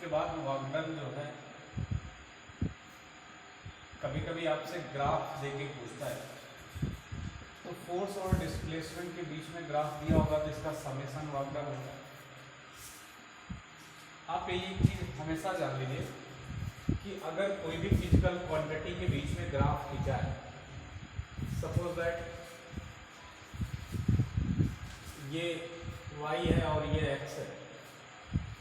उसके बाद वर्कडन जो है कभी कभी आपसे ग्राफ देके पूछता है, तो फोर्स और डिस्प्लेसमेंट के बीच में ग्राफ दिया होगा तो इसका समेशन वर्कडन होगा। आप ये एक चीज हमेशा जान लीजिए कि अगर कोई भी फिजिकल क्वांटिटी के बीच में ग्राफ खींचा है, सपोज दैट ये y है और ये x है,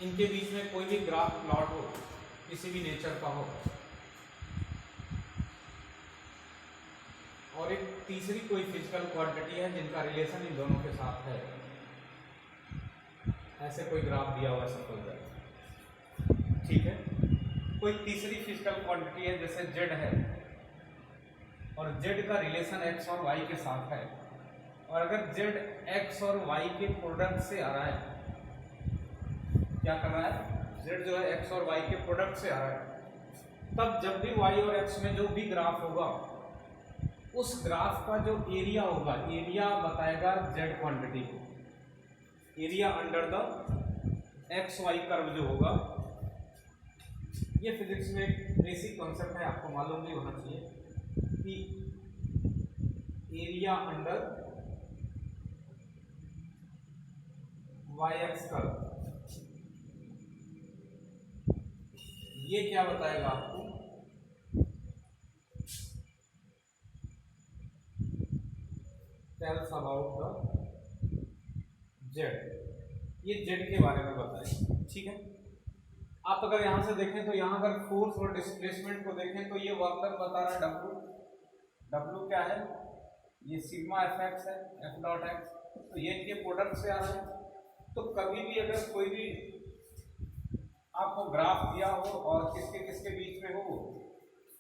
इनके बीच में कोई भी ग्राफ प्लॉट हो, किसी भी नेचर का हो, और एक तीसरी कोई फिजिकल क्वांटिटी है जिनका रिलेशन इन दोनों के साथ है, ऐसे कोई ग्राफ दिया हुआ है सपोज दैट, ठीक है। कोई तीसरी फिजिकल क्वांटिटी है जैसे z है और z का रिलेशन x और y के साथ है, और अगर z x और y के प्रोडक्ट से आ रहा है, क्या कर रहा है, z जो है x और y के प्रोडक्ट से आ रहा है, तब जब भी y और x में जो भी ग्राफ होगा उस ग्राफ का जो एरिया होगा, एरिया बताएगा z क्वांटिटी को, area under the x y curve जो होगा। ये फिजिक्स में एक बेसिक कॉन्सेप्ट है, आपको मालूम भी होना चाहिए कि area under y x curve, ये क्या बताएगा आपको, टेल्स अबाउट द जेड, ये जेड के बारे में बताएगा, ठीक है। आप अगर यहां से देखें तो यहां अगर फोर्स और डिस्प्लेसमेंट को देखें तो ये वर्क बता रहा है डब्ल्यू, डब्ल्यू क्या है, ये सिग्मा एफ एक्स है, एफ डॉट एक्स, तो ये इनके प्रोडक्ट से आ रहा है। तो कभी भी अगर कोई भी आपको ग्राफ दिया हो और किसके किसके बीच में हो,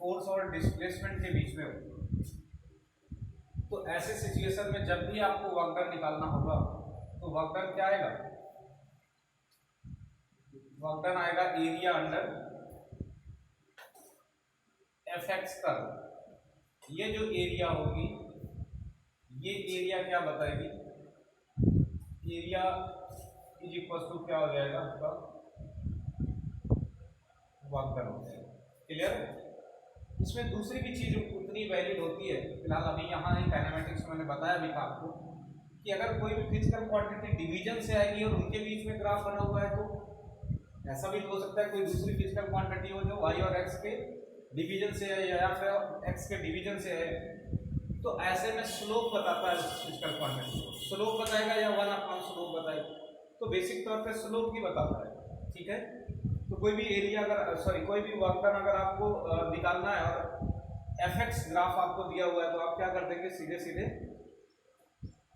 फोर्स और डिस्प्लेसमेंट के बीच में हो, तो ऐसे सिचुएशन में जब भी आपको वर्क डन निकालना होगा तो वर्क डन क्या आएगा, वर्क डन आएगा area under F x curve. ये जो एरिया होगी, ये एरिया क्या बताएगी, एरिया इज इक्वल टू क्या हो जाएगा आपका, वर्क डन हो जाएगा। क्लियर है। इसमें दूसरी भी चीज उतनी वैलिड होती है, फिलहाल अभी यहाँ नहीं, काइनेमेटिक्स मैंने बताया भी था आपको कि अगर कोई भी फिजिकल क्वांटिटी डिवीजन से आएगी और उनके बीच में ग्राफ बना हुआ है, तो ऐसा भी हो सकता है कोई दूसरी फिजिकल क्वांटिटी हो जो y और x के डिवीजन से है या फिर x के डिवीजन से है, तो ऐसे में स्लोप बताता है फिजिकल क्वांटिटी को, स्लोप बताएगा या 1/, स्लोप बताएगा, तो बेसिक तौर पे स्लोप ही बताता है, ठीक है। तो कोई भी एरिया अगर कोई भी वर्क डन अगर आपको निकालना है और एफ एक्स ग्राफ आपको दिया हुआ है, तो आप क्या कर देंगे, सीधे सीधे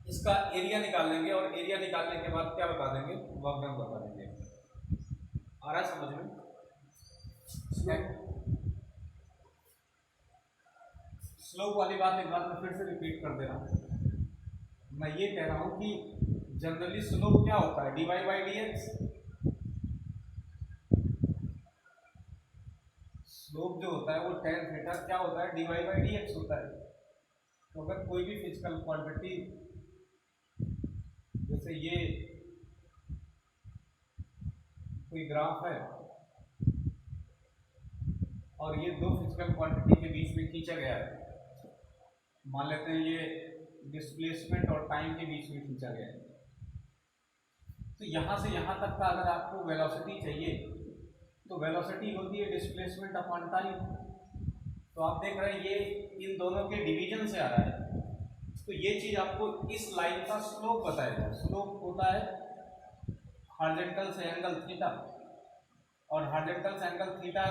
इसका एरिया निकाल लेंगे और एरिया निकालने के बाद क्या बता देंगे, वर्क डन बता देंगे। आ रहा है समझ में? स्लोप वाली बात एक बार मैं फिर से रिपीट कर दे रहा हूँ। मैं ये कह रहा हूँ कि जनरली स्लोप क्या होता है, dy by D x. Slope जो होता है वो tan थीटा क्या होता है, dy बाई डी एक्स होता है। तो अगर कोई भी फिजिकल क्वांटिटी जैसे ये कोई ग्राफ है और ये दो फिजिकल क्वांटिटी के बीच में खींचा गया है, मान लेते हैं ये डिस्प्लेसमेंट और टाइम के बीच में खींचा गया है, तो यहां से यहां तक का अगर आपको वेलोसिटी चाहिए तो वेलोसिटी होती है डिस्प्लेसमेंट अपॉन टाइम। तो आप देख रहे हैं ये इन दोनों के डिवीजन से आ रहा है, तो ये चीज आपको इस लाइन का स्लोप बताएगा। स्लोप होता है हॉरिजॉन्टल से एंगल थीटा, और हॉरिजॉन्टल से एंगल थीटा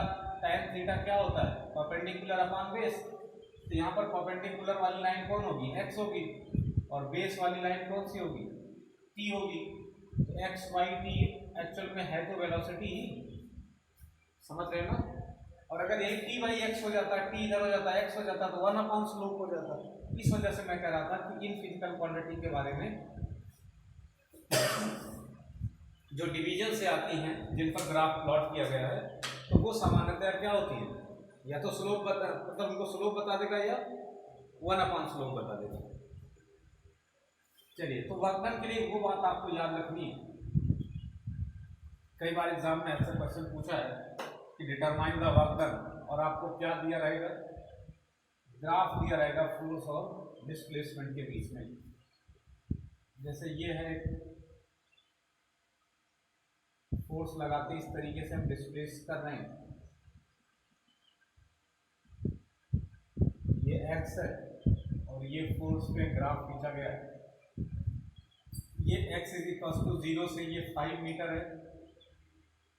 tan थीटा क्या होता है, परपेंडिकुलर अपॉन बेस। तो यहाँ पर परपेंडिकुलर वाली लाइन कौन होगी, x होगी, और बेस वाली लाइन कौन सी होगी, t होगी। तो x y t एक्चुअल में है तो वेलोसिटी ही, समझ रहे हो ना। और अगर यही t बाई एक्स हो जाता है, t इधर हो जाता है, x हो जाता है, तो 1/, स्लोप हो जाता है। इस वजह से मैं कह रहा था कि इन फिजिकल क्वांटिटी के बारे में जो डिवीजन से आती हैं, जिन पर ग्राफ प्लॉट किया गया है, तो वो सामान्यतया क्या होती है, या तो स्लोप बता, मतलब उनको स्लोप बता देगा या 1/, स्लोप बता देगा। चलिए, तो वर्क डन के लिए वो बात आपको याद रखनी है कई बार एग्जाम में ऐसा क्वेश्चन पूछा है कि डिटरमाइन द वर्क डन, और आपको क्या दिया रहेगा, ग्राफ दिया रहेगा फोर्स और डिस्प्लेसमेंट के बीच में। जैसे ये है फोर्स लगाते इस तरीके से हम डिस्प्लेस कर रहे हैं, ये x है और ये फोर्स पे ग्राफ खींचा गया है। ये x इज इक्वल टू 0 से ये 5 मीटर है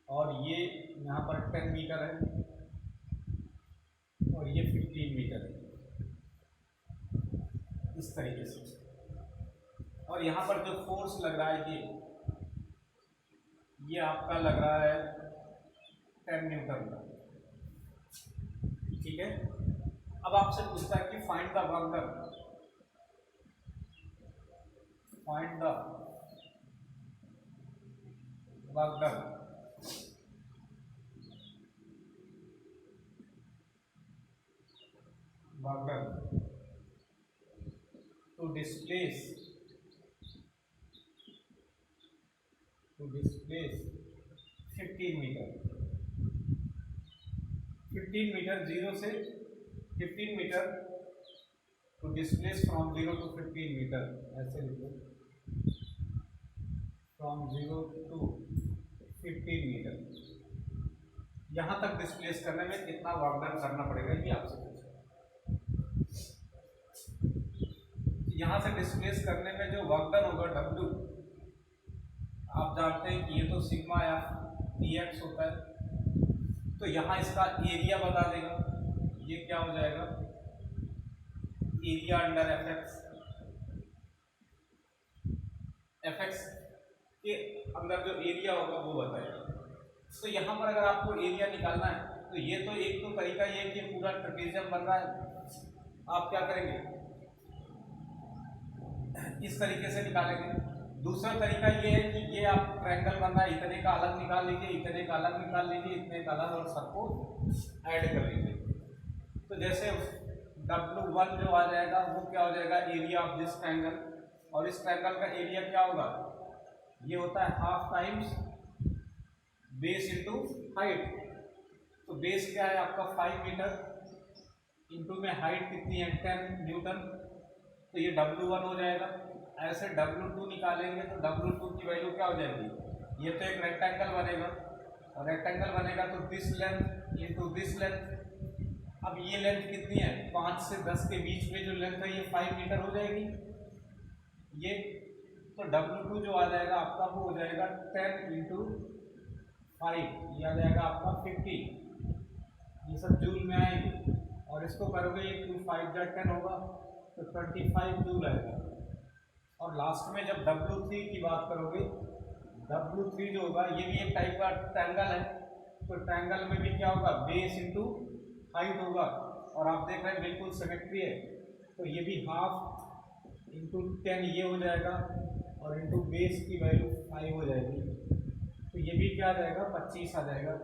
और ये यहाँ पर 10 मीटर है और ये 15 मीटर है, इस तरीके से। और यहाँ पर जो फोर्स लग रहा है ये आपका लग रहा है 10 न्यूटन का, ठीक है। अब आपसे पूछता है कि find the work done, find the work done. Work done to displace 15 metre, 15 metre 0 से 15 metre to displace from 0 to 15 metre, ऐसे लिखो, from 0 to 15 मीटर। यहां तक डिस्प्लेस करने में कितना वर्क डन करना पड़ेगा ये आपसे पूछा। यहां से डिस्प्लेस करने में जो वर्क डन होगा W, आप जानते हैं कि ये तो सिग्मा या dx होता है, तो यहाँ इसका एरिया बता देगा, ये क्या हो जाएगा, एरिया अंडर fx के अंदर जो एरिया होगा वो बताएगा। तो यहाँ पर अगर आपको एरिया निकालना है तो ये तो एक तो तरीका ये है कि पूरा ट्रेपेजियम बन रहा है, आप क्या करेंगे, इस तरीके से निकालेंगे। दूसरा तरीका ये है कि ये आप ट्रायंगल बन रहा है, इतने का अलग निकाल लीजिए, इतने का अलग निकाल लीजिए, इतने का अलग, और सबको ऐड कर लीजिए। तो जैसे W1 जो आ जाएगा वो क्या हो जाएगा, एरिया ऑफ दिस ट्रायंगल, और इस ट्रायंगल का एरिया क्या होगा, ये होता है half times base into height. तो बेस क्या है आपका 5 मीटर, इंटू में हाइट कितनी है 10 न्यूटन, तो ये W1 हो जाएगा। ऐसे W2 निकालेंगे तो W2 की वैल्यू क्या हो जाएगी, ये तो एक रेक्टेंगल बनेगा, और रेक्टेंगल बनेगा तो this length into this length. अब ये लेंथ कितनी है, 5 से 10 के बीच में जो लेंथ है ये 5 मीटर हो जाएगी ये। तो W2 जो आ जाएगा आपका वो हो जाएगा 10 इंटू 5, ये आ जाएगा आपका 50, ये सब जूल में आएंगे, और इसको करोगे ये 2 5 जा 10 होगा तो 25 जूल आएगा। और लास्ट में जब W3 की बात करोगे, W3 जो होगा ये भी एक टाइप का ट्रायंगल है, तो ट्रायंगल में भी क्या होगा, बेस इंटू हाइट होगा, और आप देख रहे हैं बिल्कुल सिमेट्री है, तो ये भी हाफ इंटू 10 ये हो जाएगा, और इंटू बेस की वैल्यू 5 हो जाएगी, तो ये भी क्या आ जाएगा 25 आ जाएगा,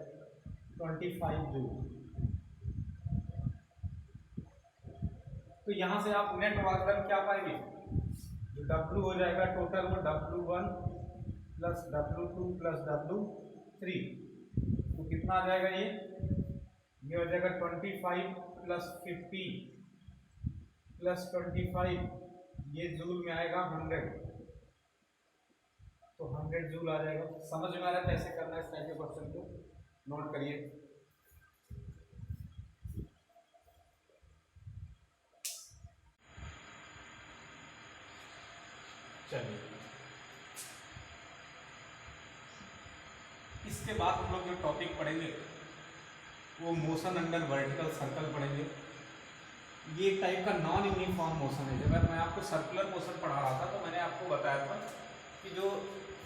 25 जूल। तो यहाँ से आप नेट वर्क डन क्या पाएंगे, जो W हो जाएगा टोटल वो W1 plus W2 plus W3, तो कितना आ जाएगा ये हो जाएगा 25 प्लस 50 प्लस 25, ये जूल में आएगा 100, तो 100 जूल आ जाएगा। समझ में आ रहा है कैसे करना है इस टाइप के क्वेश्चन को, नोट करिए। चलिए, इसके बाद हम लोग जो टॉपिक पढ़ेंगे वो मोशन अंडर वर्टिकल सर्कल पढ़ेंगे। ये एक टाइप का नॉन यूनिफॉर्म मोशन है। जब मैं आपको सर्कुलर मोशन पढ़ा रहा था तो मैंने आपको बताया था कि जो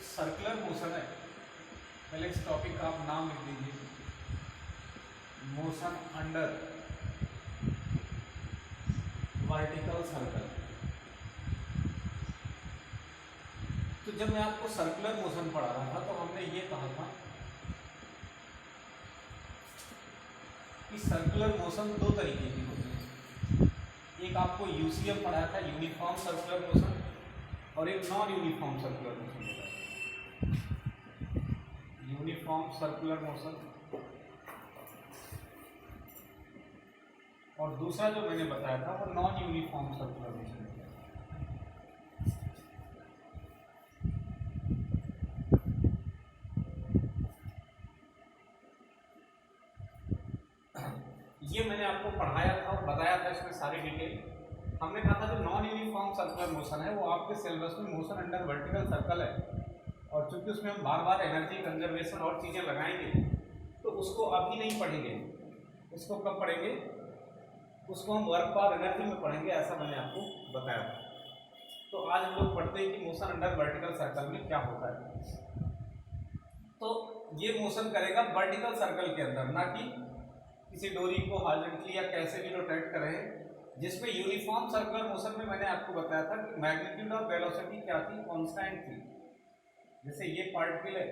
सर्कुलर मोशन है, पहले इस टॉपिक का आप नाम लिख लीजिए, मोशन अंडर वर्टिकल सर्कल। तो जब मैं आपको सर्कुलर मोशन पढ़ा रहा था तो हमने ये कहा था कि सर्कुलर मोशन दो तरीके की होती है। एक आपको यूसीएम पढ़ाया था, यूनिफॉर्म सर्कुलर मोशन, और एक नॉन यूनिफॉर्म सर्कुलर मोशन होता है। यूनिफॉर्म सर्कुलर मोशन, और दूसरा जो मैंने बताया था वो नॉन यूनिफॉर्म सर्कुलर मोशन। ये मैंने आपको पढ़ाया था और बताया था इसमें सारी डिटेल। हमने कहा था जो नॉन यूनिफॉर्म सर्कुलर मोशन है वो आपके सिलेबस में मोशन अंडर वर्टिकल सर्कल है, और चूंकि उसमें हम बार बार एनर्जी कंजर्वेशन और चीज़ें लगाएंगे तो उसको अभी नहीं पढ़ेंगे, उसको कब पढ़ेंगे, उसको हम वर्क और एनर्जी में पढ़ेंगे, ऐसा मैंने आपको बताया था। तो आज हम लोग पढ़ते हैं कि मोशन अंडर वर्टिकल सर्कल में क्या होता है। तो ये मोशन करेगा वर्टिकल सर्कल के अंदर, ना कि किसी डोरी को हॉरिजॉन्टली या कैसे भी रोटेट करें, जिसमें यूनिफॉर्म सर्कुलर मोशन में मैंने आपको बताया था कि मैग्नीट्यूड ऑफ वेलोसिटी क्या थी, कांस्टेंट थी। जैसे ये पार्टिकल है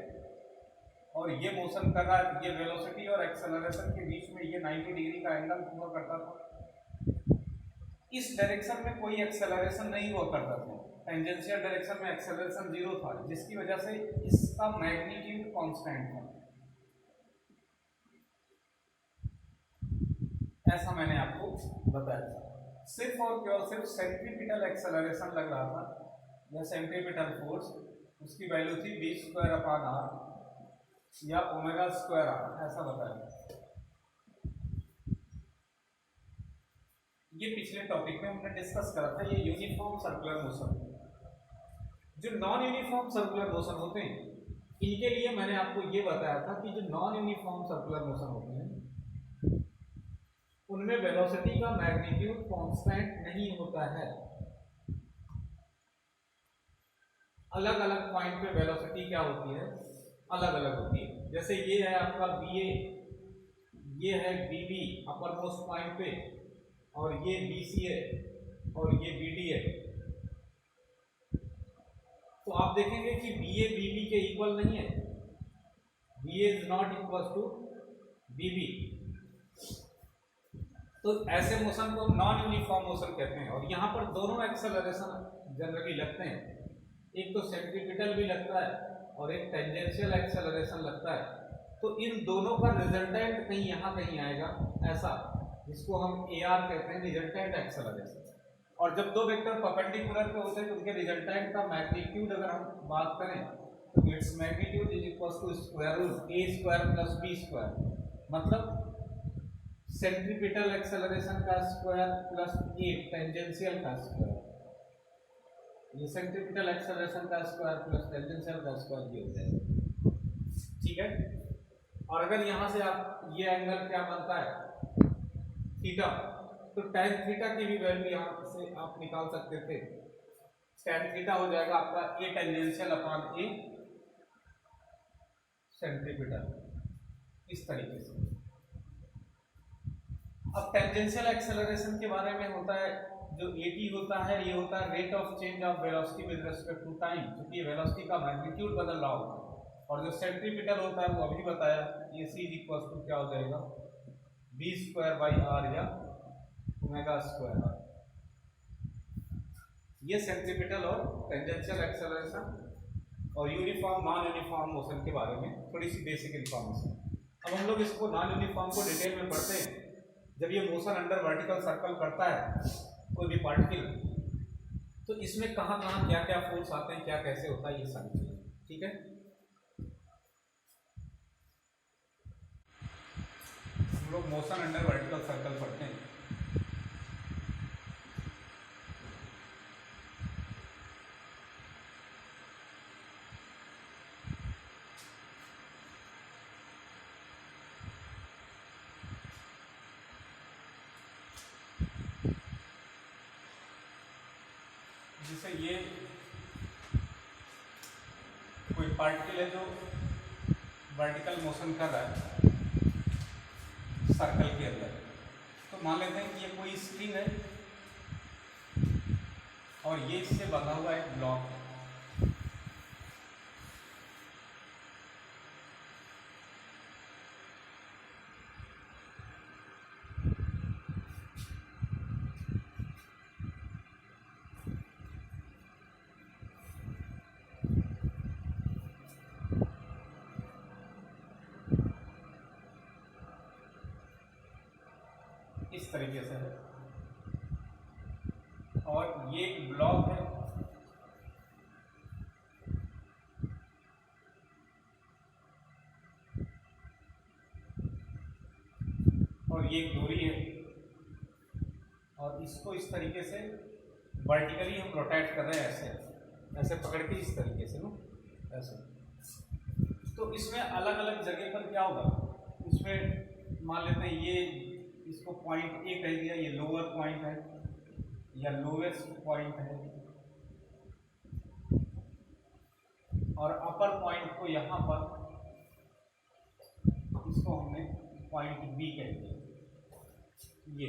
और ये मोशन कर रहा है, ये वेलोसिटी और एक्सेलरेशन के बीच में ये 90 डिग्री का एंगल हुआ करता था। इस डायरेक्शन में कोई एक्सेलरेशन नहीं हुआ करता था, टेंजेंशियल डायरेक्शन में एक्सेलरेशन 0 था, जिसकी वजह से इसका मैग्नीट्यूड कांस्टेंट था। ऐसा मैंने आपको बताया था। सिर्फ और केवल सिर्फ सेंट्रीपिटल एक्सेलरेशन लग रहा था या सेंट्रीपिटल फोर्स, उसकी वैल्यू थी v²/r या ω²r, ऐसा बताया। ये पिछले टॉपिक में हमने डिस्कस करा था। ये यूनिफॉर्म सर्कुलर मोशन, जो नॉन यूनिफॉर्म सर्कुलर मोशन होते हैं इनके लिए मैंने आपको ये बताया था कि जो नॉन यूनिफॉर्म सर्कुलर मोशन होते हैं उनमें वेलोसिटी का मैग्नीट्यूड कांस्टेंट नहीं होता है। अलग अलग पॉइंट पे वेलोसिटी क्या होती है, अलग अलग होती है। जैसे ये है आपका BA, ये है BB अपर मोस्ट पॉइंट पे, और ये BC है और ये BD है। तो आप देखेंगे कि BA BB के इक्वल नहीं है, BA is not equal to BB। तो ऐसे मोशन को नॉन यूनिफॉर्म मोशन कहते हैं। और यहाँ पर दोनों एक्सेलरेशन जनरली लगते हैं, एक तो सेंट्रीपिटल भी लगता है और एक टेंजेंशियल एक्सेलरेशन लगता है। तो इन दोनों का रिजल्टेंट कहीं यहाँ कहीं आएगा, ऐसा, जिसको हम AR कहते हैं, रिजल्टेंट एक्सेलरेशन। और जब दो वेक्टर परपेंडिकुलर पे होते हैं तो उनके रिजल्टेंट का मैग्नीट्यूड अगर हम बात करें तो it's magnitude is equal to square root a² + b², मतलब सेंट्रीपिटल एक्सेलरेशन का स्क्वायर प्लस a टेंजेंशियल का स्क्वायर, ये सेंट्रीपिटल एक्सेलरेशन का स्क्वायर प्लस टेंजेंशियल का स्क्वायर ये हो जाएगा। ठीक है। और अगर यहां से आप ये एंगल क्या बनता है थीटा, तो tan थीटा की भी वैल्यू यहां से आप निकाल सकते थे। tan थीटा हो जाएगा आपका a tangential upon a centripetal, इस तरीके से। अब टेंजेंशियल एक्सेलरेशन के बारे में होता है, जो AT होता है ये होता है rate of change of velocity with respect to time, क्योंकि वेलोसिटी का मैग्नीट्यूड बदल रहा होता है। और जो सेंट्रीपिटल होता है वो अभी बताया, AC इज इक्वल टू क्या हो जाएगा v²/r या ω²r। ये सेंट्रीपिटल और टेंजेंशियल एक्सेलरेशन और यूनिफॉर्म नॉन यूनिफॉर्म मोशन के बारे में थोड़ी सी बेसिक इन्फॉर्मेशन। अब हम लोग इसको नॉन यूनिफॉर्म को डिटेल में पढ़ते हैं। जब ये मोशन अंडर वर्टिकल सर्कल करता है कोई भी पार्टिकल, तो इसमें कहाँ कहाँ क्या क्या फोर्स आते हैं, क्या कैसे होता है, ये सारी चीजें। ठीक है, हम लोग मोशन अंडर वर्टिकल सर्कल पढ़ते हैं। जैसे ये कोई पार्टिकल है जो वर्टिकल मोशन कर रहा है सर्कल के अंदर, तो मान लेते हैं कि ये कोई स्प्रिंग है और ये इससे बंधा हुआ एक ब्लॉक है। तरीके से है, और ये एक ब्लॉक है, और ये एक डोरी है, और इसको इस तरीके से वर्टिकली हम रोटेट कर रहे हैं, ऐसे ऐसे पकड़ के इस तरीके से, नो ऐसे। तो इसमें अलग अलग जगह पर क्या होगा, इसमें मान लेते हैं ये इसको पॉइंट ए कह दिया, ये लोअर पॉइंट है या लोवेस्ट पॉइंट है, और अपर पॉइंट को यहाँ पर इसको हमने पॉइंट बी कह दिया, ये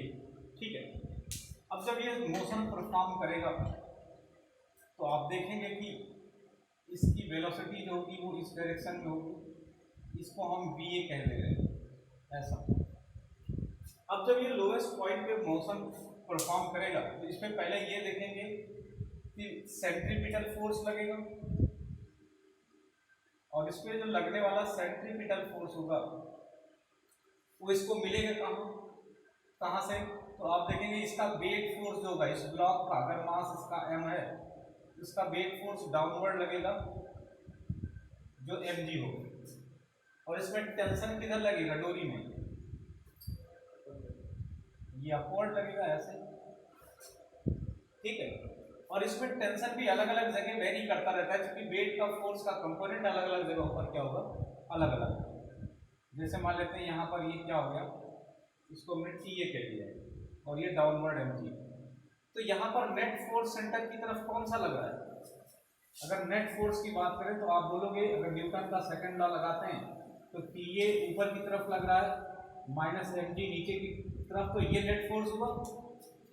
ठीक है। अब जब ये मोशन परफॉर्म करेगा तो आप देखेंगे कि इसकी वेलोसिटी जो होगी वो इस डायरेक्शन में होगी, इसको हम VA कह दे रहे हैं, ऐसा। अब जब ये लोएस्ट पॉइंट पे मोशन परफॉर्म करेगा तो इसमें पहले ये देखेंगे कि सेंट्रीपिटल फोर्स लगेगा, और इसमें जो लगने वाला सेंट्रीपिटल फोर्स होगा वो इसको मिलेगा कहाँ से, तो आप देखेंगे इसका वेट फोर्स जो होगा इस ब्लॉक का, अगर मास इसका m है, इसका वेट फोर्स डाउनवर्ड लगेगा जो mg होगा, और इसमें टेंशन किधर लगेगा, डोरी में, ये अपवर्ड लगेगा ऐसे, ठीक है। और इसमें टेंशन भी अलग अलग जगह वेरी करता रहता है, क्योंकि वेट का फोर्स का कंपोनेंट अलग अलग जगहों पर क्या होगा, अलग अलग। जैसे मान लेते हैं यहाँ पर ये क्या हो गया, इसको हमने TA कह दिया, और ये डाउनवर्ड mg। तो यहाँ पर नेट फोर्स सेंटर की तरफ कौन सा लग रहा है, अगर नेट फोर्स की बात करें तो आप बोलोगे, अगर न्यूटन का सेकंड लॉ लगाते हैं तो TA ऊपर की तरफ लग रहा है, माइनस mg नीचे की तरफ, तो ये नेट फोर्स हुआ,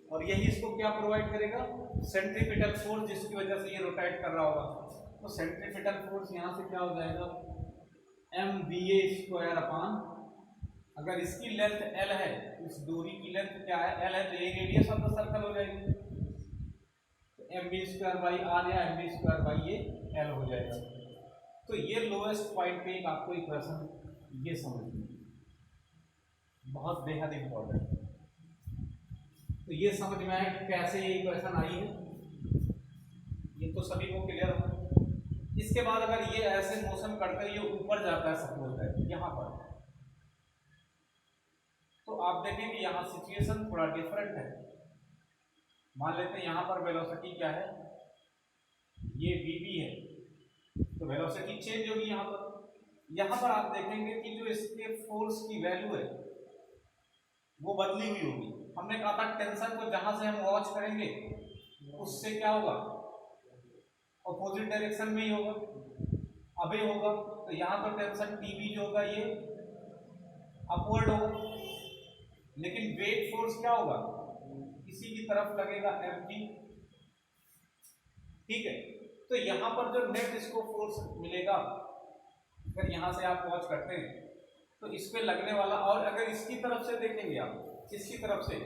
और यही इसको क्या प्रोवाइड करेगा, सेंट्रीपिटल फोर्स, जिसकी वजह से ये रोटेट कर रहा होगा। तो सेंट्रीपिटल फोर्स यहाँ से क्या हो जाएगा, mVA² अपान, अगर इसकी लेंथ L है, इस दूरी की लेंथ क्या है, L है, तो ये रेडियस ऑफ द सर्कल हो जाएगी, तो mv² r या mv² ये L हो जाएगा। तो ये लोएस्ट पॉइंट पे एक आपको इक्वेशन ये समझनी है, बहुत बेहद इंपॉर्टेंट। तो ये समझ में आए कैसे ये इक्वेशन आई है, ये तो सभी को क्लियर हो। इसके बाद अगर ये ऐसे मोशन करते हुए ऊपर जाता है, सपोज है यहाँ पर, तो आप देखेंगे यहाँ सिचुएशन थोड़ा डिफरेंट है। मान लेते हैं यहाँ पर वेलोसिटी क्या है, ये VB है, तो वेलोसिटी चेंज होगी यहाँ पर। यहाँ पर आप देखेंगे कि जो इसके फोर्स की वैल्यू है वो बदली हुई होगी। हमने कहा था टेंशन को जहां से हम वॉच करेंगे उससे क्या होगा, अपोजिट डायरेक्शन में ही होगा, अबे होगा। तो यहाँ पर टेंशन TB जो होगा ये अपवर्ड होगा, लेकिन वेट फोर्स क्या होगा, इसी की तरफ लगेगा mg, ठीक है। तो यहाँ पर जो नेट इसको फोर्स मिलेगा, अगर यहाँ से आप वॉच करते हैं तो इस पे लगने वाला, और अगर इसकी तरफ से देखेंगे आप, इसकी तरफ से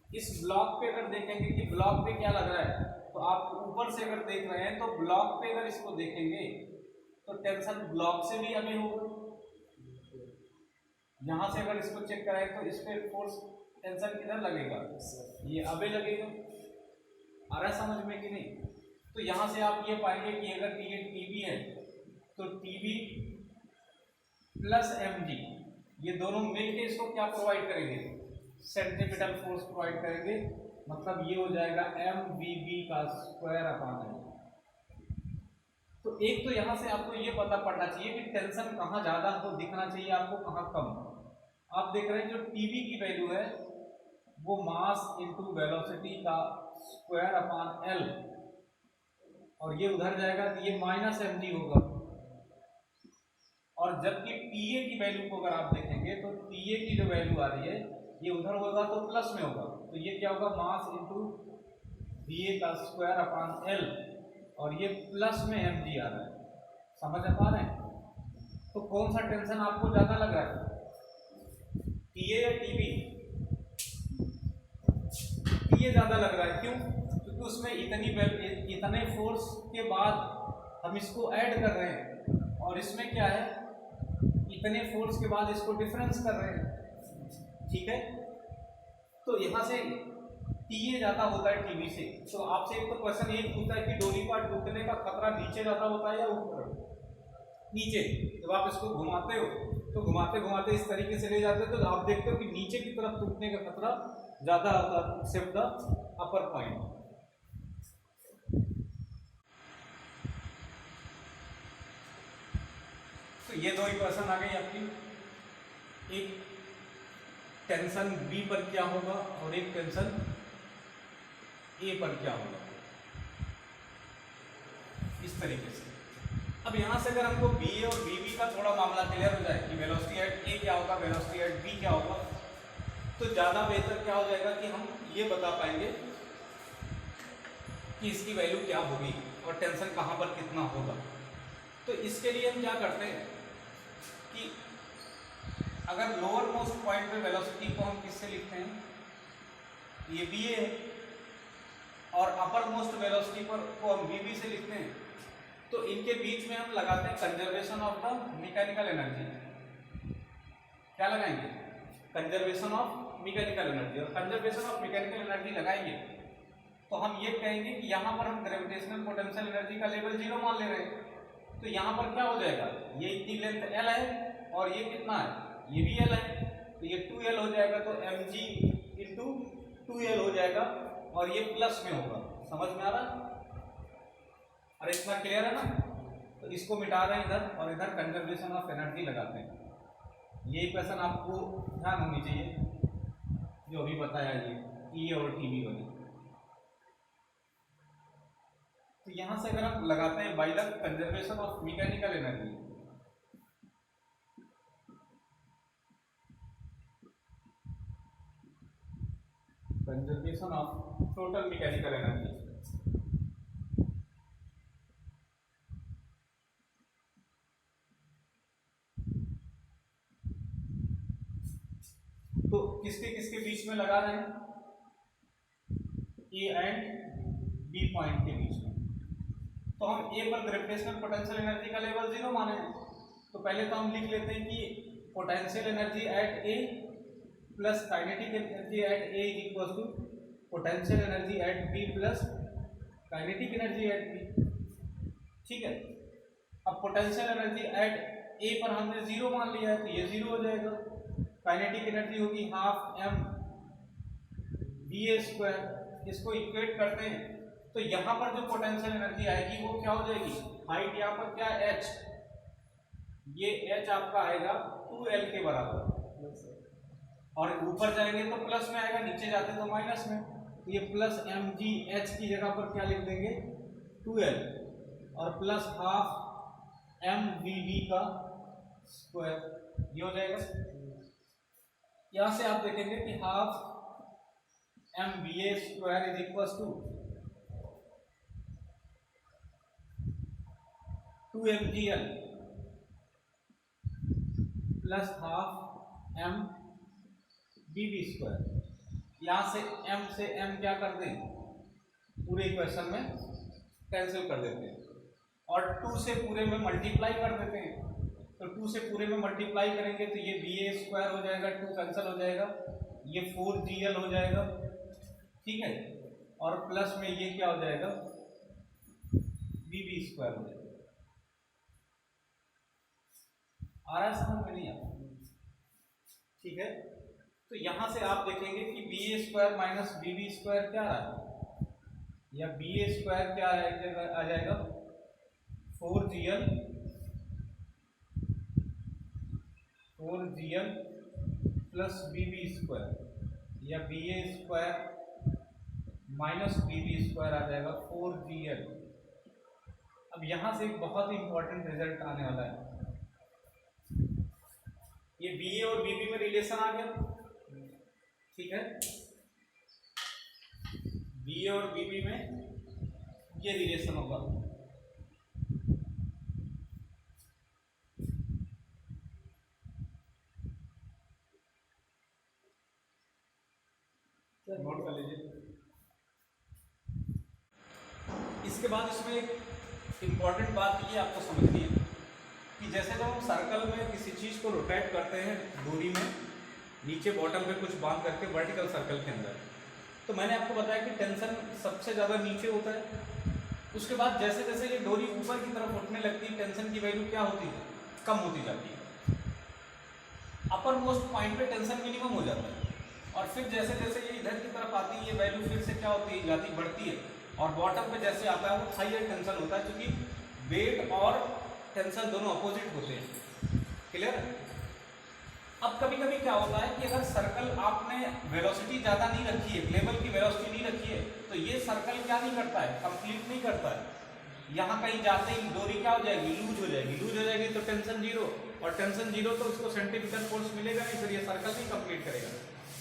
इस ब्लॉक पे अगर देखेंगे कि ब्लॉक पे क्या लग रहा है, तो आप ऊपर से अगर देख रहे हैं तो ब्लॉक पे अगर इसको देखेंगे तो टेंशन ब्लॉक से भी अभी होगा। यहाँ से अगर इसको चेक कराएं तो इस पे फोर्स टेंशन किधर लगेगा, ये अबे लगेगा। आ रहा है समझ में कि नहीं? तो यहाँ से आप ये पाएंगे कि अगर ये TB है तो TB प्लस mg, ये दोनों मिलके इसको क्या प्रोवाइड करेंगे, सेंट्रीपिटल फोर्स प्रोवाइड करेंगे। मतलब ये हो जाएगा mVB² अपान L। तो एक तो यहाँ से आपको ये पता पड़ना चाहिए कि टेंशन कहाँ ज्यादा आपको दिखना चाहिए, आपको कहाँ कम। आप देख रहे हैं जो TB की वैल्यू है वो मास इंटू वेलोसिटी का स्क्वायर अपान L, और ये उधर जाएगा तो ये माइनस mg होगा। और जबकि TA की वैल्यू को अगर आप देखेंगे तो TA की जो वैल्यू आ रही है ये उधर होगा तो प्लस में होगा, तो ये क्या होगा, मास इंटू VA² अपान L, और ये प्लस में mg आ रहा है। समझ पा रहे हैं? तो कौन सा टेंशन आपको ज्यादा लग रहा है, TA या TB? TA ज्यादा लग रहा है, क्यों? क्योंकि उसमें इतने फोर्स के बाद हम इसको ऐड कर रहे हैं, और इसमें क्या है, इतने फोर्स के बाद इसको डिफरेंस कर रहे हैं, ठीक है। तो यहाँ से टीए ज़्यादा होता है टीबी से। तो आपसे एक तो क्वेश्चन ये पूछता है कि डोरी पार्ट टूटने का खतरा नीचे ज़्यादा होता है या ऊपर? नीचे। जब आप इसको घुमाते हो तो घुमाते घुमाते इस तरीके से ले जाते हो तो आप देखते हो कि नीचे की तरफ टूटने का खतरा ज़्यादा होता है एक्सेप्ट द अपर पॉइंट। तो ये दो इक्वेशन आ गई आपकी, एक टेंशन बी पर क्या होगा और एक टेंशन ए पर क्या होगा, इस तरीके से। अब यहां से अगर हमको बी ए और बी का थोड़ा मामला क्लियर हो जाए कि वेलोसिटी एट ए क्या होगा, वेलोसिटी एट बी क्या होगा, तो ज़्यादा बेहतर क्या हो जाएगा कि हम ये बता पाएंगे कि इसकी वैल्यू क्या होगी और टेंशन कहाँ पर कितना होगा। तो इसके लिए हम क्या करते हैं कि अगर लोअर मोस्ट पॉइंट पे वेलोसिटी को हम किससे लिखते हैं, ये बी ए है, और अपर मोस्ट वेलोसिटी पर को हम बी से लिखते हैं, तो इनके बीच में हम लगाते हैं conservation of the mechanical energy. क्या लगाएंगे? Conservation of mechanical energy. और कंजर्वेशन ऑफ मैकेनिकल एनर्जी लगाएंगे तो हम ये कहेंगे कि यहाँ पर हम ग्रेविटेशनल पोटेंशियल एनर्जी का लेवल 0 मान ले रहे हैं। तो यहाँ पर क्या हो जाएगा, ये इतनी लेंथ L है और ये कितना है, ये भी L है, तो ये 2L हो जाएगा, तो mg इंटू 2L हो जाएगा और ये प्लस में होगा। समझ में आ रहा? अरे इतना क्लियर है ना? तो इसको मिटा रहे हैं इधर और इधर कंजर्वेशन ऑफ एनर्जी लगाते हैं। ये इक्वेशन आपको ध्यान होनी चाहिए जो अभी बताया, ये ई और टीवी वाली। तो यहां से अगर हम लगाते हैं by the conservation of mechanical energy, conservation of total mechanical energy, तो किसके किसके बीच में लगा रहे हैं, ए एंड बी पॉइंट के बीच में। तो हम ए पर ग्रेविटेशनल पोटेंशियल एनर्जी का लेवल 0 माने हैं, तो पहले तो हम लिख लेते हैं कि potential energy at A plus kinetic energy at A is equal to potential energy at B plus kinetic energy at B. ठीक है, अब पोटेंशियल एनर्जी एट ए पर हमने 0 मान लिया है तो ये 0 हो जाएगा। काइनेटिक एनर्जी होगी हाफ एम बी ए स्क्वायर। इसको इक्वेट करते हैं तो यहाँ पर जो पोटेंशियल एनर्जी आएगी वो क्या हो जाएगी, हाइट यहाँ पर क्या h, ये h आपका आएगा 2L के बराबर, और ऊपर जाएंगे तो प्लस में आएगा, नीचे जाते तो माइनस में। तो ये प्लस mg h की जगह पर क्या लिख देंगे 2L और प्लस हाफ mvv का स्क्वायर, ये हो जाएगा। यहां से आप देखेंगे कि half mva square is equal to 2mgl plus half mvv square. यहां से m क्या कर दें, पूरे इक्वेशन में कैंसिल कर देते हैं और 2 से पूरे में मल्टीप्लाई कर देते हैं। तो 2 से पूरे में मल्टीप्लाई करेंगे तो ये va स्क्वायर हो जाएगा, 2 कैंसिल हो जाएगा, ये 4gl हो जाएगा। ठीक है, और प्लस में ये क्या हो जाएगा vv स्क्वायर हो जाएगा। आ रहा है समझ में? नहीं आता? ठीक है, तो यहां से आप देखेंगे कि बी ए square minus B B square क्या आ रहा है, या बी ए स्क्वायर क्या आ जाएगा 4gl plus B B square, या बी ए square minus B B square आ जाएगा 4gl। अब यहां से एक बहुत ही इंपॉर्टेंट रिजल्ट आने वाला है। ये बी ए और बी बी में रिलेशन आ गया। ठीक है, बी ए और बी बी में ये रिलेशन होगा। नोट कर लीजिए। इसके बाद इसमें एक इम्पॉर्टेंट बात ये आपको समझनी है कि जैसे जब हम सर्कल में किसी चीज़ को रोटेट करते हैं दूरी में, नीचे बॉटम पे कुछ बांध करके वर्टिकल सर्कल के अंदर। तो मैंने आपको बताया कि टेंशन सबसे ज़्यादा नीचे होता है। उसके बाद जैसे जैसे ये डोरी ऊपर की तरफ उठने लगती है, टेंशन की वैल्यू क्या होती है, कम होती जाती है। अपर मोस्ट पॉइंट पे टेंशन मिनिमम हो जाता है, और फिर जैसे जैसे ये इधर की तरफ आती है, ये वैल्यू फिर से क्या होती है, जाती बढ़ती है, और बॉटम पे जैसे आता है वो हाइयर टेंशन होता है, क्योंकि वेट और टेंशन दोनों अपोजिट होते हैं। क्लियर है? अब कभी कभी क्या होता है कि अगर सर्कल आपने वेलोसिटी ज़्यादा नहीं रखी है, लेवल की वेलोसिटी नहीं रखी है, तो ये सर्कल क्या नहीं करता है, कंप्लीट नहीं करता है। यहाँ कहीं जाते ही डोरी क्या हो जाएगी, लूज हो जाएगी। लूज हो जाएगी तो टेंशन जीरो, और टेंशन जीरो तो उसको सेंटीमीटर फोर्स मिलेगा नहीं, फिर ये सर्कल नहीं कंप्लीट करेगा।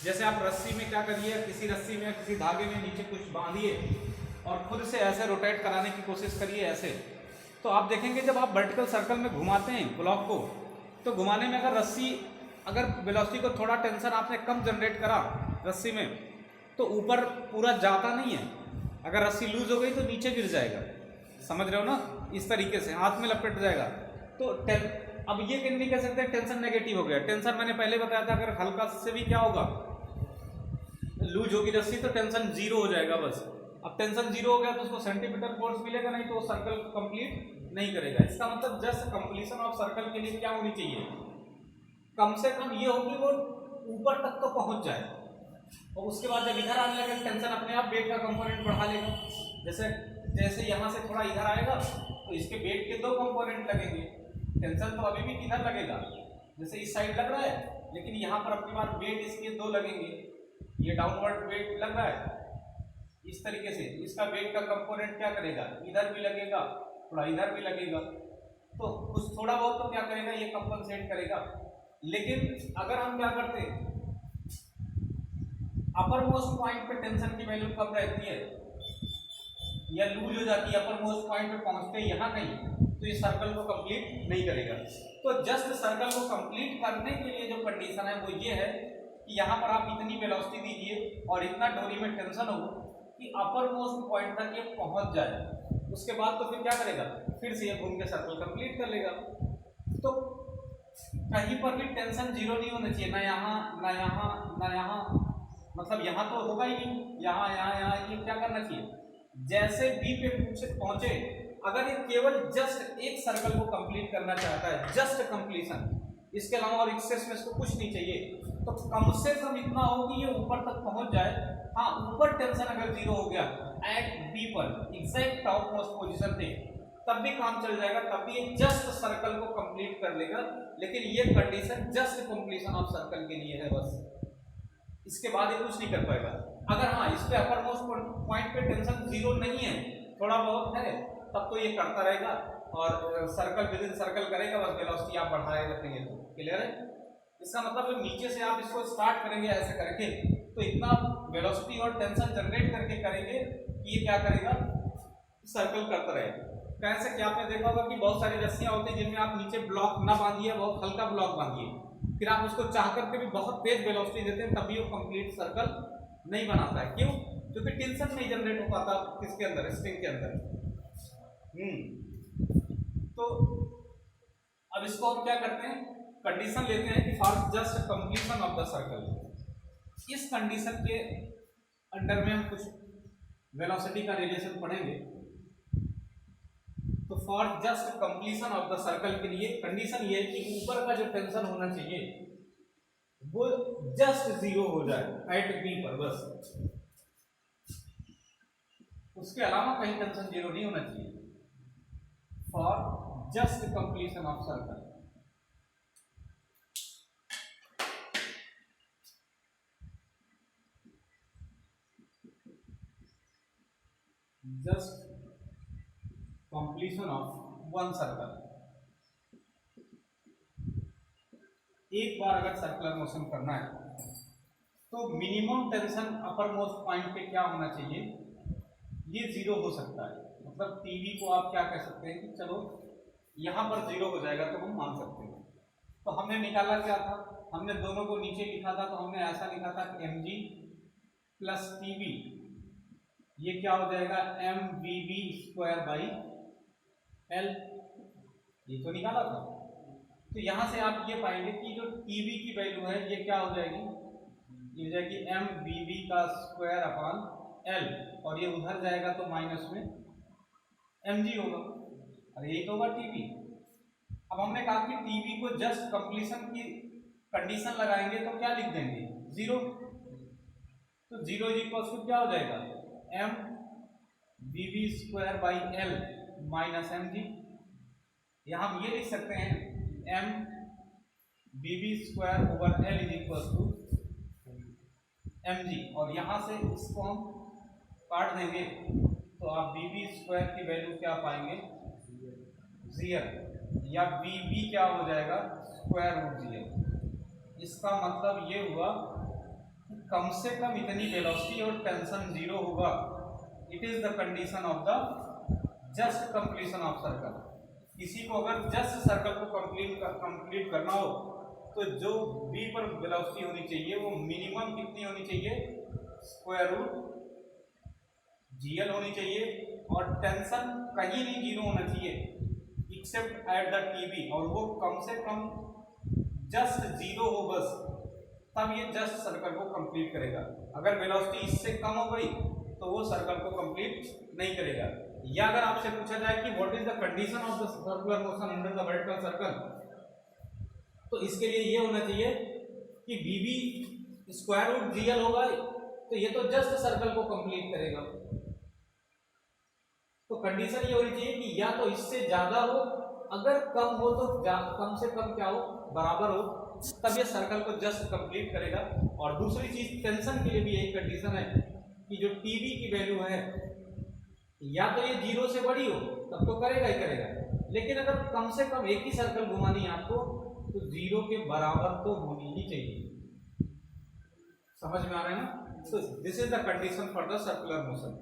जैसे आप रस्सी में क्या करिए, किसी रस्सी में किसी धागे में नीचे कुछ बांधिए और खुद से ऐसे रोटेट कराने की कोशिश करिए ऐसे, तो आप देखेंगे जब आप वर्टिकल सर्कल में घुमाते हैं ब्लॉक को, तो घुमाने में अगर रस्सी, अगर वेलोसिटी को थोड़ा टेंशन आपने कम जनरेट करा रस्सी में, तो ऊपर पूरा जाता नहीं है। अगर रस्सी लूज हो गई तो नीचे गिर जाएगा, समझ रहे हो ना, इस तरीके से हाथ में लपेट जाएगा। तो अब ये नहीं कह सकते टेंशन नेगेटिव हो गया। टेंशन मैंने पहले बताया था, अगर हल्का से भी क्या होगा, लूज होगी रस्सी, तो टेंशन जीरो हो जाएगा बस। अब टेंशन जीरो हो गया तो उसको सेंटीमीटर फोर्स मिलेगा नहीं, तो वो सर्कल कंप्लीट नहीं करेगा। इसका मतलब जस्ट कंप्लीशन ऑफ सर्कल के लिए क्या होनी चाहिए, कम से कम ये होगी वो ऊपर तक तो पहुंच जाए, और उसके बाद जब इधर आने लगे टेंशन अपने आप वेट का कंपोनेंट बढ़ा लेगा। जैसे जैसे यहाँ से थोड़ा इधर आएगा तो इसके वेट के दो कंपोनेंट लगेंगे। टेंशन तो अभी भी किधर लगेगा, जैसे इस साइड लग रहा है, लेकिन यहाँ पर अपनी बार वेट इसके दो लगेंगे। ये डाउनवर्ड वेट लग रहा है इस तरीके से, इसका वेट का कंपोनेंट क्या करेगा, इधर भी लगेगा, थोड़ा इधर भी लगेगा, तो कुछ थोड़ा बहुत तो क्या करेगा, ये कंपनसेट करेगा। लेकिन अगर हम क्या करते, अपर मोस्ट पॉइंट पे टेंशन की वैल्यू कम रहती है या लूज हो जाती है, अपर मोस्ट पॉइंट पे पहुंचते यहाँ नहीं, तो ये सर्कल को कंप्लीट नहीं करेगा। तो जस्ट सर्कल को कंप्लीट करने के लिए जो कंडीशन है वो ये है कि यहाँ पर आप इतनी वेलोसिटी दीजिए और इतना डोरी में टेंशन हो कि अपर मोस्ट पॉइंट तक ये पहुंच जाए। उसके बाद तो फिर क्या करेगा, फिर से ये घूम के सर्कल कंप्लीट कर लेगा। तो कहीं पर भी टेंशन जीरो नहीं होना चाहिए, ना यहाँ ना यहाँ ना यहाँ, मतलब यहाँ तो होगा ही नहीं, यहाँ यहाँ यहाँ, ये क्या करना चाहिए, जैसे बी पे पहुंचे, अगर ये केवल जस्ट एक सर्कल को कंप्लीट करना चाहता है, जस्ट कंप्लीशन, इसके अलावा और एक्सेस में इसको कुछ नहीं चाहिए, तो कम से कम इतना हो कि ये ऊपर तक पहुंच जाए। हाँ, ऊपर टेंशन अगर जीरो हो गया एट बी पर एग्जैक्ट टॉप मोस्ट पोजीशन पे, तब भी काम चल जाएगा, तब भी जस्ट सर्कल को कंप्लीट कर लेगा। लेकिन ये condition just completion of circle के लिए है बस, इसके बाद ये कुछ नहीं कर पाएगा। अगर हाँ इस पे अपर मोस्ट पॉइंट पे टेंशन जीरो नहीं है, थोड़ा बहुत है, तब तो ये करता रहेगा और सर्कल विद इन सर्कल करेगा, बस वेलोसिटी आप बढ़ाए रखेंगे तो। क्लियर है? इसका मतलब जब नीचे से आप इसको स्टार्ट करेंगे ऐसे करके, तो इतना वेलोसिटी और टेंशन जनरेट करके करेंगे कि ये क्या करेगा, सर्कल करता रहेगा। कैसे, क्या आपने देखा होगा कि बहुत सारी रस्सियां होती हैं जिनमें आप नीचे ब्लॉक ना बांधिए, बहुत हल्का ब्लॉक बांधिए, फिर आप उसको चाह करके भी बहुत तेज वेलोसिटी देते हैं, तभी वो कंप्लीट सर्कल नहीं बनाता है। क्यों? क्योंकि टेंशन नहीं जनरेट हो पाता किसके अंदर, स्प्रिंग के अंदर। तो अब इसको हम क्या करते हैं, कंडीशन लेते हैं कि for just completion of the circle. इस कंडीशन के अंडर में हम कुछ वेलोसिटी का रिलेशन पढ़ेंगे। तो for just completion of the circle के लिए कंडीशन ये है कि ऊपर का जो टेंशन होना चाहिए वो जस्ट जीरो हो जाए एट बी पर बस, उसके अलावा कहीं टेंशन जीरो नहीं होना चाहिए। For just completion of circle, just completion of one circle. एक बार अगर सर्कुलर मोशन करना है तो minimum tension upper most point पे क्या होना चाहिए, ये जीरो हो सकता है। मतलब टीवी को आप क्या कह सकते हैं कि चलो यहाँ पर जीरो हो जाएगा तो हम मान सकते हैं। तो हमने निकाला क्या था, हमने दोनों को नीचे लिखा था, तो हमने ऐसा लिखा था कि mg प्लस टीवी, ये क्या हो जाएगा mvv स्क्वायर बाई एल, ये तो निकाला था। तो यहाँ से आप ये पाएंगे कि जो टीवी की वैल्यू है ये क्या हो जाएगी, ये हो जाएगी एम बी बी का स्क्वायर अपॉन एल, और ये उधर जाएगा तो माइनस में एम जी होगा, और यही तो होगा टीवी। अब हमने कहा कि टीवी को जस्ट कंप्लीशन की कंडीशन लगाएंगे तो क्या लिख देंगे, जीरो। तो जीरो इज इक्वल टू क्या हो जाएगा, m b B square by l minus m g. यहां हम ये लिख सकते हैं m b B square over l is equal to m g, और यहां से इसको हम काट देंगे तो आप बी बी स्क्वायर की वैल्यू क्या पाएंगे, जीरो, या बी बी क्या हो जाएगा, स्क्वायर रूट जीरो। इसका मतलब ये हुआ कि कम से कम इतनी वेलोसिटी और टेंशन जीरो होगा। It is the condition of the just completion of circle. किसी को अगर जस्ट सर्कल को कंप्लीट करना हो तो जो बी पर वेलोसिटी होनी चाहिए वो मिनिमम कितनी होनी चाहिए, स्क्वायर रूट जीएल होनी चाहिए, और टेंशन कहीं नहीं जीरो होना चाहिए एक्सेप्ट एट द टीवी, और वो कम से कम जस्ट जीरो हो बस, तब ये जस्ट सर्कल को कंप्लीट करेगा। अगर वेलोसिटी इससे कम हो गई तो वो सर्कल को कंप्लीट नहीं करेगा। या अगर आपसे पूछा जाए कि what is the condition of the circular motion under the vertical circle, तो इसके लिए ये होना चाहिए कि b B square root gl होगा, तो ये तो जस्ट सर्कल को कंप्लीट करेगा। तो कंडीशन ये होनी चाहिए कि या तो इससे ज्यादा हो, अगर कम हो तो कम से कम क्या हो, बराबर हो, तब ये सर्कल को जस्ट कंप्लीट करेगा। और दूसरी चीज टेंशन के लिए भी यही कंडीशन है कि जो टीवी की वैल्यू है या तो ये जीरो से बड़ी हो तब तो करेगा ही करेगा, लेकिन अगर कम से कम एक ही सर्कल घुमानी है आपको तो जीरो के बराबर तो होनी ही चाहिए। समझ में आ रहा है ना? तो this is the condition for the circular motion.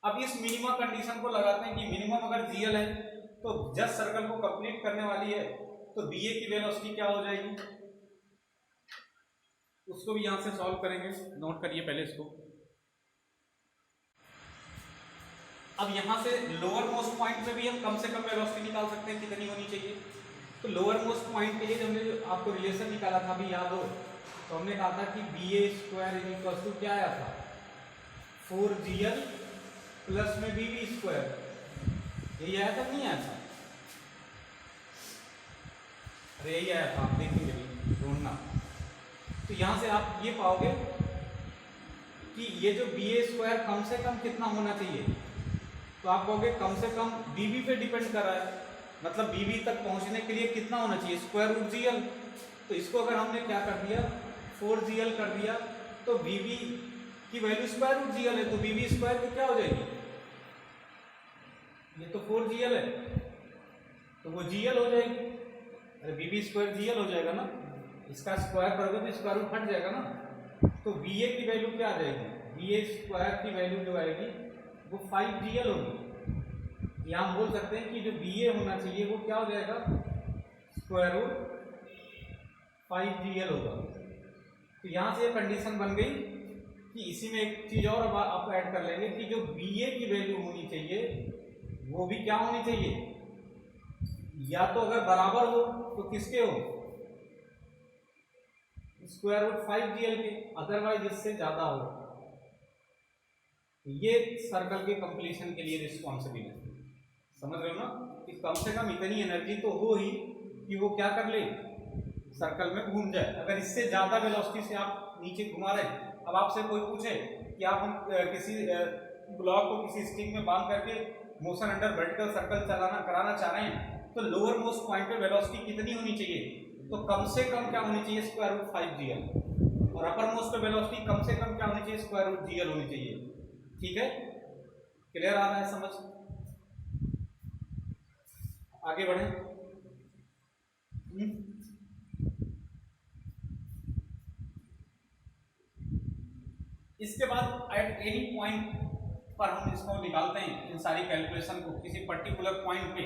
अब इस मिनिमम कंडीशन को लगाते हैं कि मिनिमम अगर जीएल है तो जस्ट सर्कल को कंप्लीट करने वाली है, तो बीए की वेलोसिटी क्या हो जाएगी, उसको भी यहां से सॉल्व करेंगे। नोट करिए पहले इसको। अब यहां से लोअर मोस्ट पॉइंट पे भी हम कम से कम वेलोसिटी निकाल सकते हैं कितनी होनी चाहिए। तो लोअर मोस्ट पॉइंट के लिए जब हमने आपको रिलेशन निकाला था, अभी याद हो, तो हमने कहा था कि B A square is equal to क्या आया था, 4GL प्लस में बी बी स्क्वायर, यही आया था, नहीं आया था? अरे यही आया था, आप देखेंगे भी ढूंढना। तो यहां से आप ये पाओगे कि ये जो बी ए स्क्वायर कम से कम कितना होना चाहिए, तो आप कहोगे कम से कम बीबी पे डिपेंड कर रहा है, मतलब बीबी तक पहुंचने के लिए कितना होना चाहिए, स्क्वायर रूट जीएल। तो इसको अगर हमने क्या कर दिया, 4GL कर दिया, तो बीबी की वैल्यू स्क्वायर रूट जीएल है, तो बीबी स्क्वायर की क्या हो जाएगी, ये तो 4GL है तो वो जीएल हो जाएगी। अरे बीबी स्क्वायर जीएल हो जाएगा ना, इसका स्क्वायर करोगे तो स्क्वायर रूट हट जाएगा ना। तो बीए की वैल्यू क्या आ जाएगी, बीए स्क्वायर की वैल्यू जो आएगी वो 5GL होगी। या हम बोल सकते हैं कि जो बीए होना चाहिए वो क्या हो जाएगा, स्क्वायर रूट 5GL होगा। तो यहां से कंडीशन बन गई कि इसी में एक चीज और अब आप ऐड कर लेंगे कि जो बीए की वैल्यू होनी चाहिए वो भी क्या होनी चाहिए, या तो अगर बराबर हो तो किसके हो, स्क्वायर रूट 5GL के, अदरवाइज इससे ज्यादा हो। ये सर्कल के कंप्लीशन के लिए रिस्पॉन्सिबल है। समझ रहे हो ना, कि कम से कम इतनी एनर्जी तो हो ही कि वो क्या कर ले, सर्कल में घूम जाए। अगर इससे ज्यादा वेलोसिटी से आप नीचे घुमा रहे हैं, अब आपसे कोई पूछे कि आप हम किसी ब्लॉक को किसी स्टिंग में बांध करके मोशन अंडर वर्टिकल सर्कल कराना चाह रहे हैं, तो लोअर मोस्ट पॉइंट पे वेलोसिटी कितनी होनी चाहिए, तो कम से कम क्या होनी चाहिए, स्क्वायर रूट 5GL, और अपर मोस्ट पे वेलोसिटी कम से कम क्या होनी चाहिए, स्क्वायर रूट GL होनी चाहिए। ठीक है, क्लियर आ रहा है समझ? आगे बढ़े। इसके बाद एट एनी पॉइंट पर हम इसको निकालते हैं, इन सारी कैलकुलेशन को किसी पर्टिकुलर पॉइंट पे।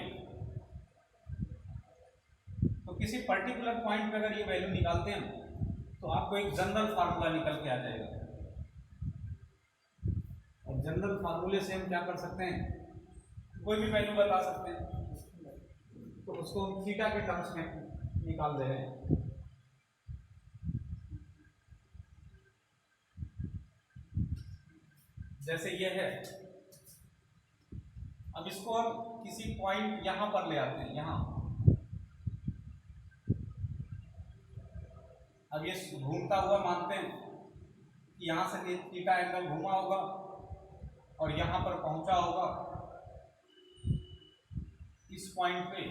तो किसी पर्टिकुलर पॉइंट पे अगर ये वैल्यू निकालते हैं तो आपको एक जनरल फार्मूला निकल के आ जाएगा, और जनरल फार्मूले से हम क्या कर सकते हैं, कोई भी वैल्यू बता सकते हैं, तो उसको हम थीटा के टर्म्स में निकाल दे रहे हैं। जैसे ये है, अब इसको हम किसी पॉइंट यहां पर ले आते हैं, यहां। अब ये घूमता हुआ मानते हैं कि यहां से थीटा एंगल घूमा होगा और यहां पर पहुंचा होगा इस पॉइंट पे।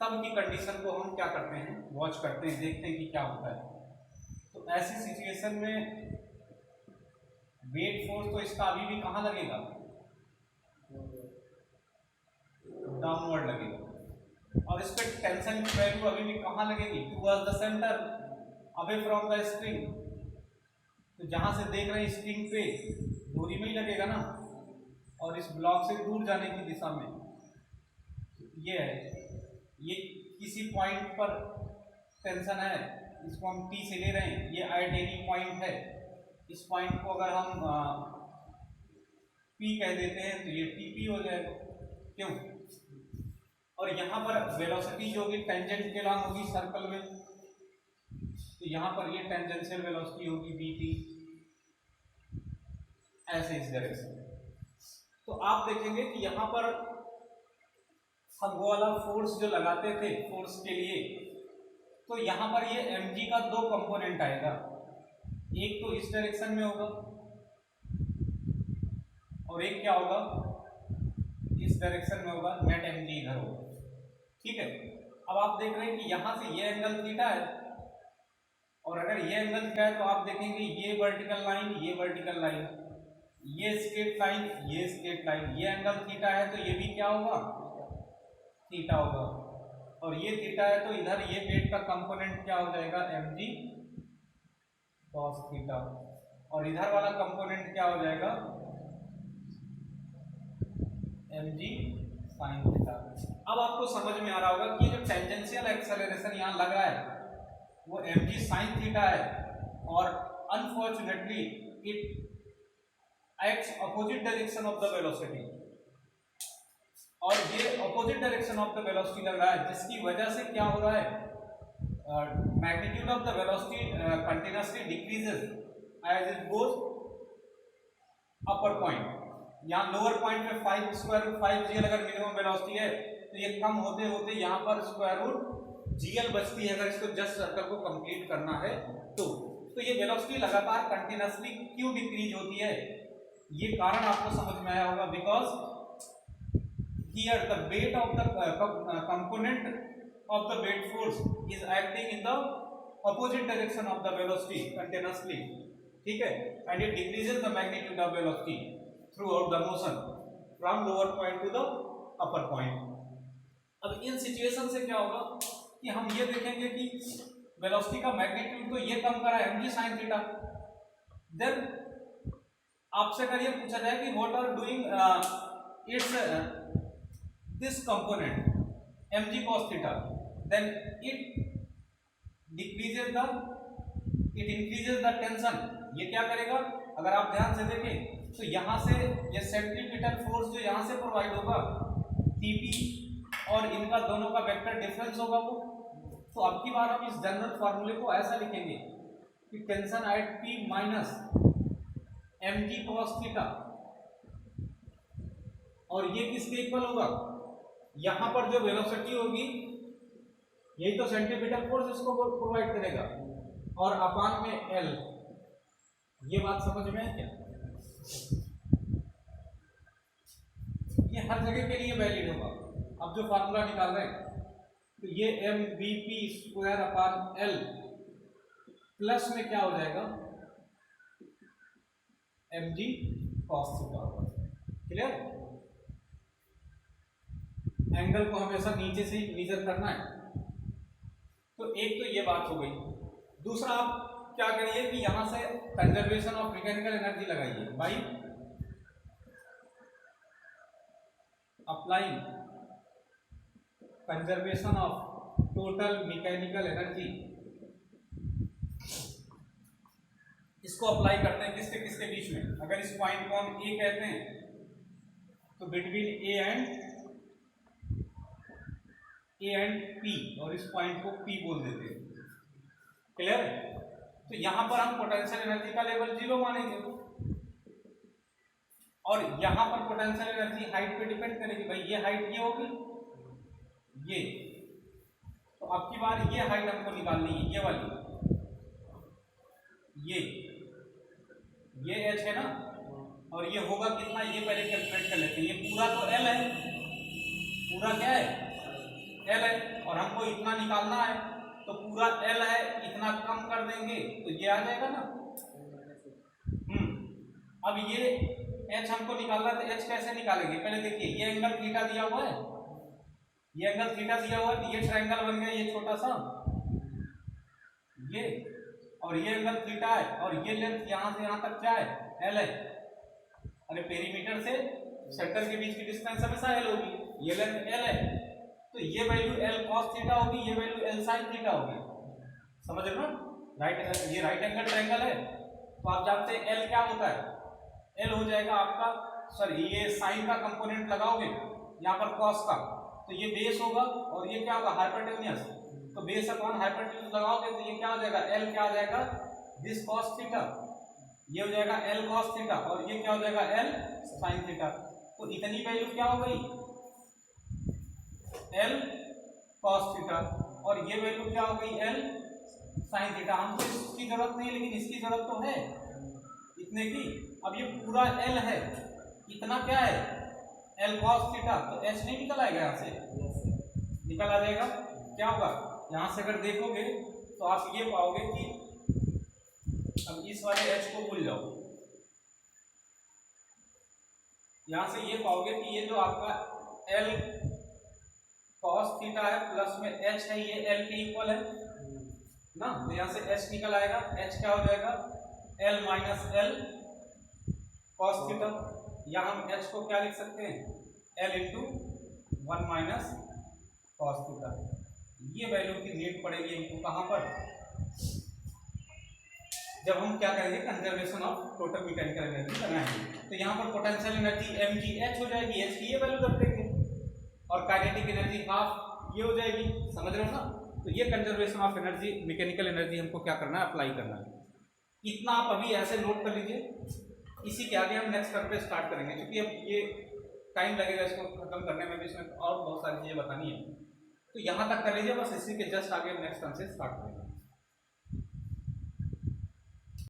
तब की कंडीशन को हम क्या करते हैं, वॉच करते हैं, देखते हैं कि क्या होता है। तो ऐसी सिचुएशन में वेट फोर्स तो इसका अभी भी कहां लगेगा, डाउनवर्ड लगेगा। और इस पे टेंशन की वैल्यू अभी भी कहां लगेगी, towards the centre, away from the string. तो जहां से देख रहे हैं स्ट्रिंग पे दूरी में ही लगेगा ना, और इस ब्लॉक से दूर जाने की दिशा में। ये है, ये किसी पॉइंट पर टेंशन है, इसको हम T से ले रहे हैं, ये एट एनी पॉइंट है। इस पॉइंट को अगर हम P कह देते हैं तो ये TP हो जाएगा, क्यों। और यहाँ पर वेलोसिटी जो होगी टेंजेंट के लॉन्ग होगी सर्कल में, तो यहाँ पर ये टेंजेंशियल वेलोसिटी होगी VT, ऐसे इस डायरेक्शन में। तो आप देखेंगे कि यहाँ पर हम वो वाला फोर्स जो लगाते थे फोर्स के लिए, तो यहाँ पर ये mg का दो कंपोनेंट आएगा, एक तो इस डायरेक्शन में होगा और एक क्या होगा, इस डायरेक्शन में होगा, नेट mg इधर होगा, ठीक है। अब आप देख रहे हैं कि यहाँ से ये एंगल थीटा है, और अगर ये एंगल थीटा है तो आप देखेंगे ये वर्टिकल लाइन, ये वर्टिकल लाइन, ये स्ट्रेट लाइन, ये स्ट्रेट लाइन, ये एंगल थीटा है तो ये भी क्या होगा, थीटा होगा। और ये थीटा है तो इधर ये वेट का कंपोनेंट क्या हो जाएगा, mg cos थीटा, और इधर वाला कंपोनेंट क्या हो जाएगा, mg sin थीटा। अब आपको समझ में आ रहा होगा कि जो टेंजेंशियल एक्सेलरेशन यहाँ लग रहा है वो mg sin थीटा है, और unfortunately it acts opposite direction of the velocity, और ये opposite direction of the velocity लग रहा है, जिसकी वजह से क्या हो रहा है, magnitude of the velocity continuously decreases as it goes upper point. यहाँ लोअर पॉइंट में 5 स्क्वायर रूट 5 GL अगर मिनिमम वेलोसिटी है तो ये कम होते होते यहाँ पर स्क्वायर रूट GL बचती है, अगर इसको जस्ट सर्कल को कंप्लीट करना है तो ये वेलोसिटी लगातार कंटिन्यूअसली क्यों डिक्रीज होती है, ये कारण आपको समझ में आया होगा। Because here the weight of the component of the weight force is acting in the opposite direction of the velocity continuously, ठीक है, and it decreases the magnitude of velocity throughout the motion from lower point to the upper point। अब इन situation से क्या होगा कि हम ये देखेंगे कि वेलोसिटी का मैग्नीट्यूड तो ये कम करा है mg sin थीटा, देन आपसे अगर ये पूछा जाए कि what are doing it's this component mg cos theta, then it increases the tension। ये क्या करेगा, अगर आप ध्यान से देखें तो यहाँ से ये सेंट्रीपिटल फोर्स जो यहाँ से प्रोवाइड होगा TP, और इनका दोनों का वेक्टर डिफरेंस होगा वो। तो अब की बार हम इस जनरल फॉर्मूले को ऐसा लिखेंगे कि tension eight P minus mg cos theta, और ये किसके इक्वल होगा, यहां पर जो वेलोसिटी होगी यही तो सेंट्रीपिटल फोर्स इसको प्रोवाइड करेगा, और अपान में L। ये बात समझ में है क्या, ये हर जगह के लिए वैलिड होगा। अब जो फार्मूला निकाल रहे हैं तो ये mvp square upon L plus में क्या हो जाएगा, mg cos थीटा होगा। क्लियर, एंगल को हमेशा नीचे से ही मेजर करना है। तो एक तो ये बात हो गई। दूसरा आप क्या करिए कि यहां से कंजर्वेशन ऑफ मैकेनिकल एनर्जी लगाइए by applying conservation of total mechanical energy. इसको अप्लाई करते हैं किसके किसके बीच में, अगर इस पॉइंट को हम ए कहते हैं तो between A and A and P, और इस पॉइंट को पी बोल देते हैं। क्लियर? तो यहां पर हम पोटेंशियल एनर्जी का लेवल 0 मानेंगे, और यहां पर पोटेंशियल एनर्जी हाइट पे डिपेंड करेगी। भाई ये हाइट ये होगी, ये, तो अब की बार ये हाइट हमको निकालनी है, ये वाली, ये h है ना, और ये होगा कितना, ये पहले कैलकुलेट कर लेते हैं। ये पूरा तो l है, पूरा क्या है, l है, और हमको इतना निकालना है, तो पूरा l है, इतना कम कर देंगे तो ये आ जाएगा ना। अब ये h हमको निकालना है, तो h कैसे निकालेंगे? पहले देखिए, ये एंगल थीटा दिया हुआ है, ये एंगल थीटा दिया हुआ है, तो ये ट्रायंगल बन गया, ये छोटा सा, ये, और ये एंगल थीटा है, और ये लेंथ यहां से यहां तक क्या है, l है। अरे पेरीमीटर से सेंटर के बीच की डिस्टेंस हमेशा l होगी, ये लेंथ l है, तो ये वैल्यू l cos थीटा होगी, ये वैल्यू l sin थीटा होगी। समझ रहे हो? राइट, ये राइट एंगल ट्रायंगल है, तो आप जानते हैं l क्या होता है, l हो जाएगा आपका, सॉरी ये sin का कंपोनेंट लगाओगे यहाँ पर cos का, तो ये बेस होगा, और ये क्या होगा, हाइपोटेन्यूज, तो बेस अपॉन हाइपोटेन्यूज लगाओगे तो ये क्या हो जाएगा, l क्या हो जाएगा, दिस cos थीटा, ये हो जाएगा l cos थीटा, और ये क्या हो जाएगा, l sin थीटा। तो इतनी वैल्यू क्या हो गई, l cos थीटा, और ये वैल्यू क्या हो गई, l sin थीटा। हमको इसकी जरूरत नहीं, लेकिन इसकी जरूरत तो है, इतने की। अब ये पूरा l है, इतना क्या है, l cos थीटा, तो h नहीं निकल आएगा, यहाँ से निकल आ जाएगा। क्या होगा, यहाँ से अगर देखोगे तो आप ये पाओगे कि, अब इस वाले h को भूल जाओ, यहां से ये पाओगे कि ये जो आपका l cos थीटा है प्लस में h है, ये l के इक्वल है ना, तो यहां से h निकल आएगा, h क्या हो जाएगा, l minus l cos theta, या हम h को क्या लिख सकते हैं, l into 1 minus cos theta. ये वैल्यू की नीड पड़ेगी इनको कहां पर, जब हम क्या करेंगे, conservation of total mechanical energy बनाएंगे। तो यहाँ पर पोटेंशियल एनर्जी mgh हो जाएगी, h की ये वैल्यू रख देंगे, और काइनेटिक एनर्जी हाफ ये हो जाएगी। समझ रहे हो ना? तो ये conservation of energy, mechanical energy हमको क्या करना है, अप्लाई करना है। इतना आप अभी ऐसे नोट कर लीजिए, इसी के आगे हम नेक्स्ट टर्म पे स्टार्ट करेंगे, क्योंकि अब ये टाइम लगेगा इसको खत्म करने में भी, इसमें और बहुत सारी चीजें बतानी है। तो यहाँ तक कर लीजिए बस, इसी के जस्ट आगे नेक्स्ट टर्म से स्टार्ट करेंगे।